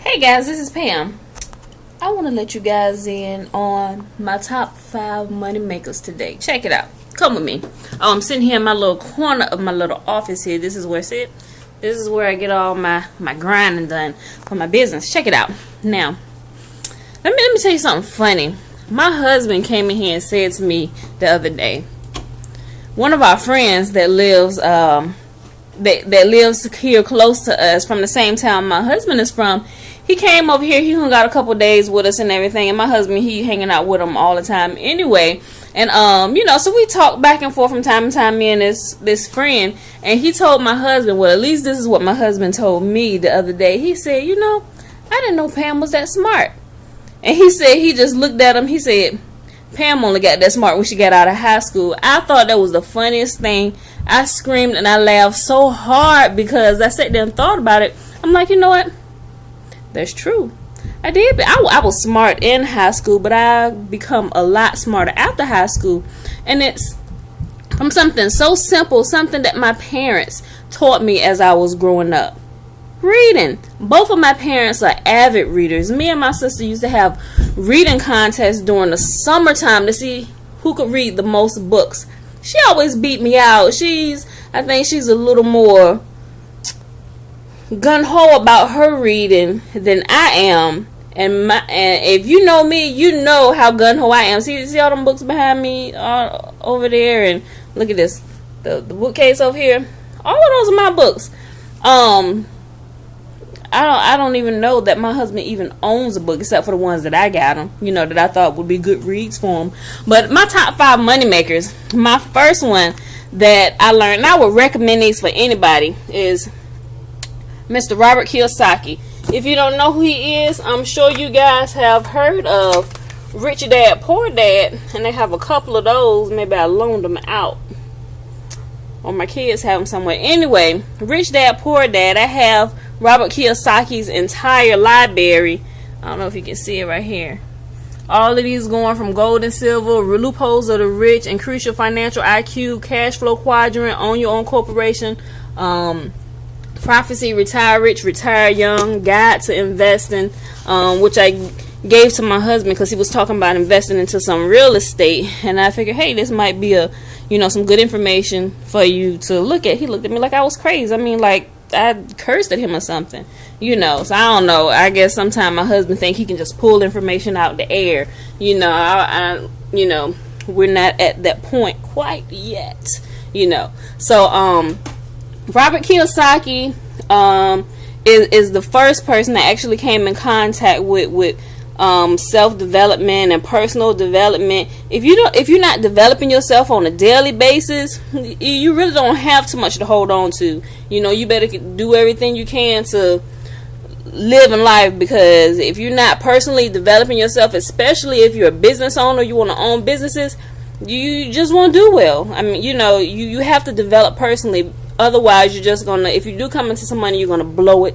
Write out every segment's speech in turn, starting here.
Hey guys, this is Pam. I want to let you guys in on my top 5 money makers today. Check it out. Come with me. I'm sitting here in my little corner of my little office here. This is where I sit. This is where I get all my grinding done for my business. Check it out. Now, let me tell you something funny. My husband came in here and said to me the other day, one of our friends that lives that lives here close to us from the same town my husband is from, he came over here. He hung out a couple days with us and everything. And my husband, he hanging out with him all the time anyway. And so we talk back and forth from time to time, me and this friend. And he told my husband, well, at least this is what my husband told me the other day. He said, I didn't know Pam was that smart. And he said, he just looked at him. He said, Pam only got that smart when she got out of high school. I thought that was the funniest thing. I screamed and I laughed so hard because I sat there and thought about it. I'm like, you know what? That's true. I did. I was smart in high school, but I become a lot smarter after high school. And it's from something so simple, something that my parents taught me as I was growing up. Reading. Both of my parents are avid readers. Me and my sister used to have reading contests during the summertime to see who could read the most books. She always beat me out. I think she's a little more gung-ho about her reading than I am. And if you know me, you know how gung-ho I am. See all them books behind me over there, and look at this, the bookcase over here. All of those are my books. I don't even know that my husband even owns a book except for the ones that I got him, that I thought would be good reads for him. But my top 5 money makers, my first one that I learned, and I would recommend these for anybody, is Mr. Robert Kiyosaki. If you don't know who he is, I'm sure you guys have heard of Rich Dad, Poor Dad, and they have a couple of those. Maybe I loaned them out, or my kids have them somewhere. Anyway, Rich Dad, Poor Dad, I have Robert Kiyosaki's entire library. I don't know if you can see it right here. All of these going from gold and silver, loopholes of the rich, increase your financial IQ, cash flow quadrant, own your own corporation, prophecy, retire rich, retire young, guide to investing, which I gave to my husband because he was talking about investing into some real estate, and I figured, hey, this might be some good information for you to look at. He looked at me like I was crazy. I mean, like I cursed at him or something, so I don't know. I guess sometimes my husband think he can just pull information out the air. We're not at that point quite yet, So, Robert Kiyosaki is the first person that actually came in contact with self-development and personal development. If you're not developing yourself on a daily basis, you really don't have too much to hold on to. You better do everything you can to live in life, because if you're not personally developing yourself, especially if you're a business owner, you want to own businesses, you just won't do well. I mean, you have to develop personally. Otherwise, you're just gonna, if you do come into some money, you're gonna blow it,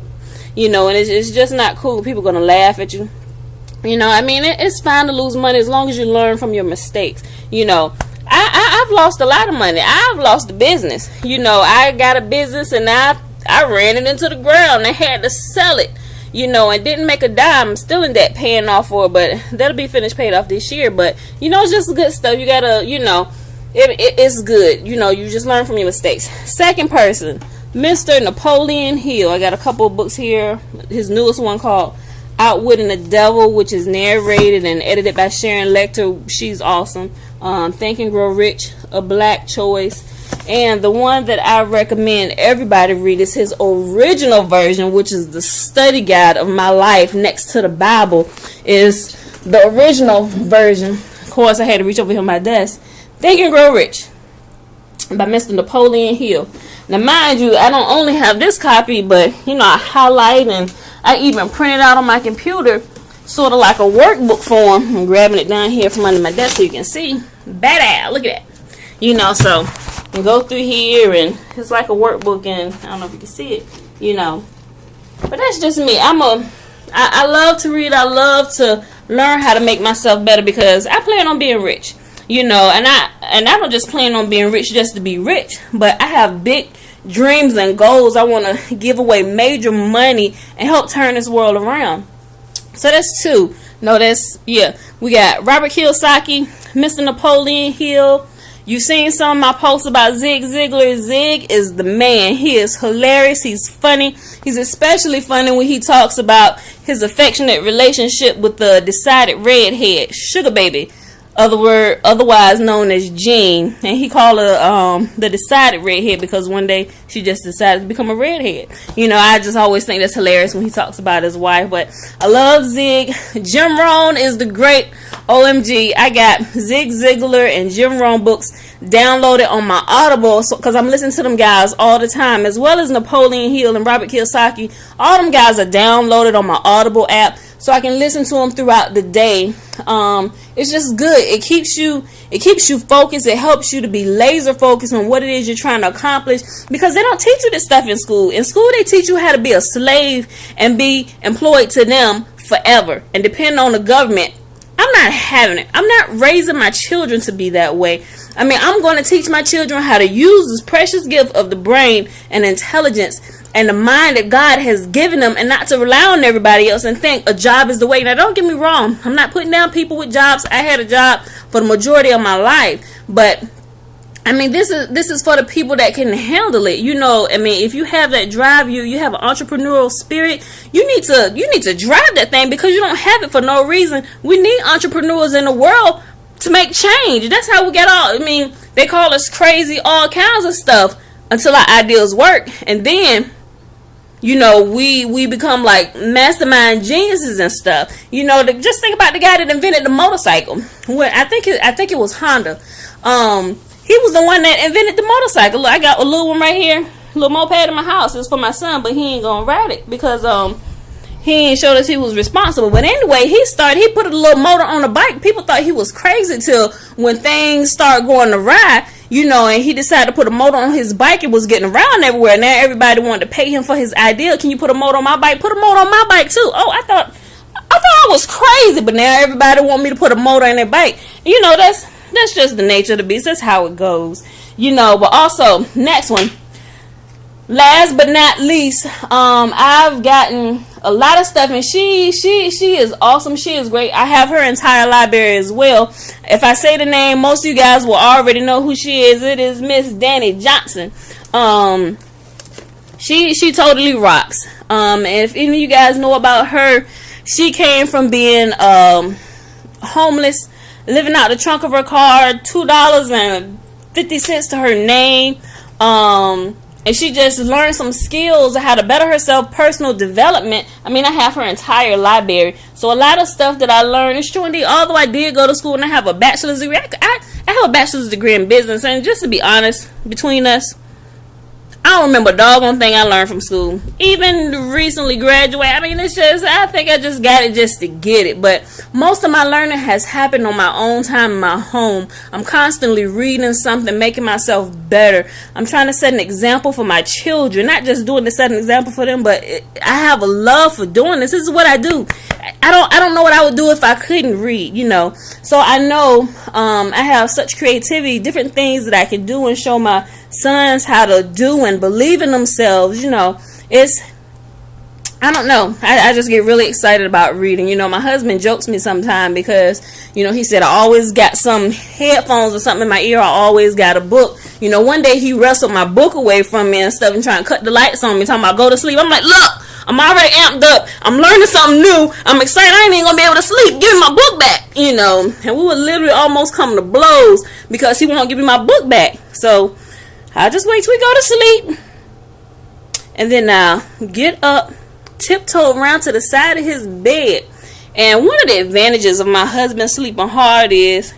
and it's just not cool. People are gonna laugh at you. It's fine to lose money as long as you learn from your mistakes. I've lost a lot of money. I've lost the business. I got a business and I ran it into the ground. I had to sell it, and didn't make a dime. I'm still in debt paying off for it, but that'll be finished paid off this year. But, it's just good stuff. You gotta, it's good. You just learn from your mistakes. Second person, Mr. Napoleon Hill. I got a couple of books here. His newest one called Outwitting the Devil, which is narrated and edited by Sharon Lecter. She's awesome. Think and Grow Rich, a Black Choice. And the one that I recommend everybody read is his original version, which is the study guide of my life next to the Bible, is the original version. Of course, I had to reach over here on my desk. Think and Grow Rich by Mr. Napoleon Hill. Now, mind you, I don't only have this copy, but, I highlight and I even print it out on my computer, sort of like a workbook form. I'm grabbing it down here from under my desk so you can see. Badass, look at that. So you go through here and it's like a workbook, and I don't know if you can see it, But that's just me. I love to read. I love to learn how to make myself better because I plan on being rich. And I don't just plan on being rich just to be rich, but I have big dreams and goals. I want to give away major money and help turn this world around. So that's two. No, that's, yeah. We got Robert Kiyosaki, Mr. Napoleon Hill. You've seen some of my posts about Zig Ziglar. Zig is the man. He is hilarious. He's funny. He's especially funny when he talks about his affectionate relationship with the decided redhead, Sugar Baby, otherwise known as Jean. And he called her the decided redhead because one day she just decided to become a redhead. You know, I just always think that's hilarious when he talks about his wife. But I love Zig. Jim Rohn is the great. OMG, I got Zig Ziglar and Jim Rohn books downloaded on my Audible, because I'm listening to them guys all the time, as well as Napoleon Hill and Robert Kiyosaki. All them guys are downloaded on my Audible app, so I can listen to them throughout the day. It's just good. It keeps you focused. It helps you to be laser focused on what it is you're trying to accomplish, because they don't teach you this stuff in school. In school, they teach you how to be a slave and be employed to them forever and depend on the government. I'm not having it. I'm not raising my children to be that way. I mean, I'm going to teach my children how to use this precious gift of the brain and intelligence and the mind that God has given them, and not to rely on everybody else and think a job is the way. Now, don't get me wrong. I'm not putting down people with jobs. I had a job for the majority of my life, but I mean, this is for the people that can handle it. You know, I mean, if you have that drive, you have an entrepreneurial spirit, you need to drive that thing, because you don't have it for no reason. We need entrepreneurs in the world to make change. That's how we get all, I mean, they call us crazy, all kinds of stuff, until our ideas work. And then, you know, we become like mastermind geniuses and stuff. You know, just think about the guy that invented the motorcycle. I think it was Honda. He was the one that invented the motorcycle. Look, I got a little one right here, a little moped in my house. It's for my son, but he ain't gonna ride it because he ain't showed us he was responsible. But anyway, he put a little motor on the bike. People thought he was crazy till when things start going awry, you know, and he decided to put a motor on his bike. It was getting around everywhere. Now everybody wanted to pay him for his idea. Can you put a motor on my bike? Put a motor on my bike too. Oh, I thought I was crazy, but now everybody want me to put a motor on their bike. You know, that's just the nature of the beast. That's how it goes. You know, but also, next one. Last but not least, I've gotten a lot of stuff, and she is awesome. She is great. I have her entire library as well. If I say the name, most of you guys will already know who she is. It is Miss Dani Johnson. She totally rocks. And if any of you guys know about her, she came from being homeless, living out the trunk of her car, $2.50 to her name, and she just learned some skills of how to better herself, personal development. I mean, I have her entire library, so a lot of stuff that I learned is true indeed. Although I did go to school and I have a bachelor's degree, I have a bachelor's degree in business, and just to be honest, between us, I don't remember a doggone thing I learned from school. Even recently graduated. I mean, it's just, I think I just got it just to get it. But most of my learning has happened on my own time in my home. I'm constantly reading something, making myself better. I'm trying to set an example for my children. Not just doing to set an example for them, but I have a love for doing this. This is what I do. I don't know what I would do if I couldn't read, you know. So I know I have such creativity, different things that I can do and show my sons how to do and believe in themselves. You know, I don't know. I just get really excited about reading. You know, my husband jokes me sometimes because, you know, he said I always got some headphones or something in my ear. I always got a book. You know, one day he wrestled my book away from me and stuff and trying to cut the lights on me, talking about go to sleep. I'm like, look, I'm already amped up. I'm learning something new. I'm excited. I ain't even gonna be able to sleep. Give me my book back. You know, and we would literally almost come to blows because he won't give me my book back. So I'll just wait till we go to sleep, and then I'll get up, tiptoe around to the side of his bed. And one of the advantages of my husband sleeping hard is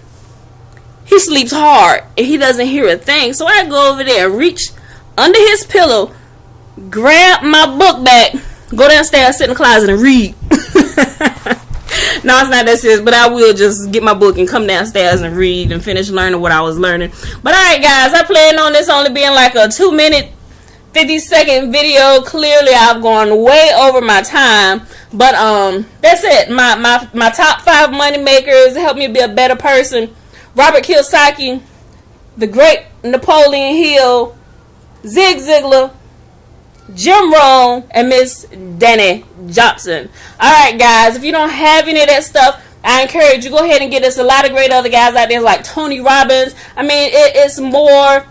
he sleeps hard and he doesn't hear a thing. So I go over there and reach under his pillow, grab my book back, go downstairs, sit in the closet and read. No, it's not that serious, but I will just get my book and come downstairs and read and finish learning what I was learning. But alright guys, I plan on this only being like a 2-minute 50-second video. Clearly I've gone way over my time, but that's it. My top 5 money makers help me be a better person: Robert Kiyosaki, the great Napoleon Hill, Zig Ziglar, Jim Rohn, and Miss Dani Johnson. Alright guys, if you don't have any of that stuff, I encourage you, go ahead and get us. A lot of great other guys out there like Tony Robbins. I mean, it's more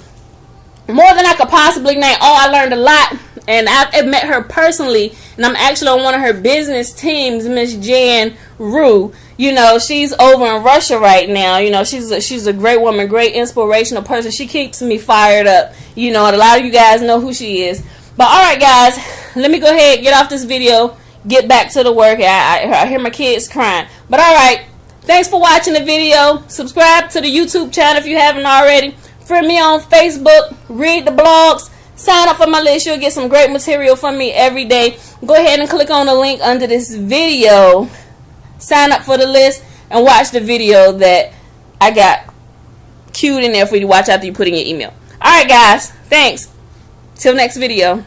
than I could possibly name. Oh, I learned a lot, and I've met her personally, and I'm actually on one of her business teams, Miss Jan Rue. You know, she's over in Russia right now. You know, she's a great woman, great inspirational person. She keeps me fired up. You know, and a lot of you guys know who she is. But alright guys, let me go ahead, get off this video, get back to the work. I hear my kids crying. But alright, thanks for watching the video. Subscribe to the YouTube channel if you haven't already. Friend me on Facebook, read the blogs, sign up for my list. You'll get some great material from me every day. Go ahead and click on the link under this video. Sign up for the list and watch the video that I got queued in there for you to watch after you put in your email. Alright guys, thanks. Till next video.